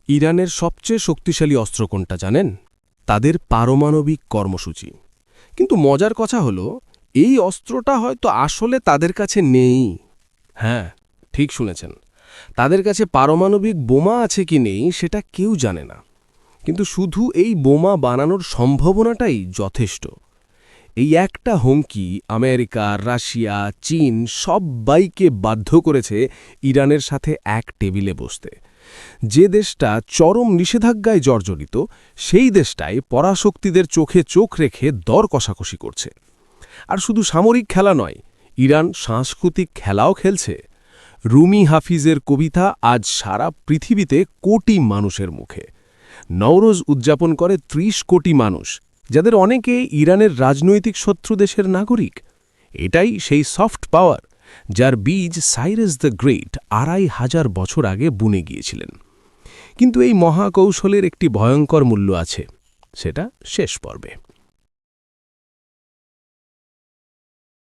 ইরানের সবচেয়ে শক্তিশালী অস্ত্র কোনটা জানেন? তাদের পারমাণবিক কর্মসূচি। কিন্তু মজার কথা হলো, এই অস্ত্রটা হয়তো আসলে তাদের কাছে নেই। হ্যাঁ, ঠিক শুনেছেন। তাদের কাছে পারমাণবিক বোমা আছে কি নেই সেটা কেউ জানে না। কিন্তু শুধু এই বোমা বানানোর সম্ভাবনাটাই যথেষ্ট। এই একটা হুমকি আমেরিকা, রাশিয়া, চীন সব্বাইকে বাধ্য করেছে ইরানের সাথে এক টেবিলে বসতে। যে দেশটা চরম নিষেধাজ্ঞায় জর্জরিত, সেই দেশটাই পরাশক্তিদের চোখে চোখ রেখে দর কষাকষি করছে। আর শুধু সামরিক খেলা নয়, ইরান সাংস্কৃতিক খেলাও খেলছে। রুমি হাফিজের কবিতা আজ সারা পৃথিবীতে কোটি মানুষের মুখে। নওরোজ উদযাপন করে ৩০ কোটি মানুষ, যাদের অনেকে ইরানের রাজনৈতিক শত্রু দেশের নাগরিক। এটাই সেই সফট পাওয়ার, যার বীজ সাইরাস দ্য গ্রেট ২৫০০ বছর আগে বুনে গিয়েছিলেন। কিন্তু এই মহাকৌশলের একটি ভয়ঙ্কর মূল্য আছে, সেটা শেষ পর্বে।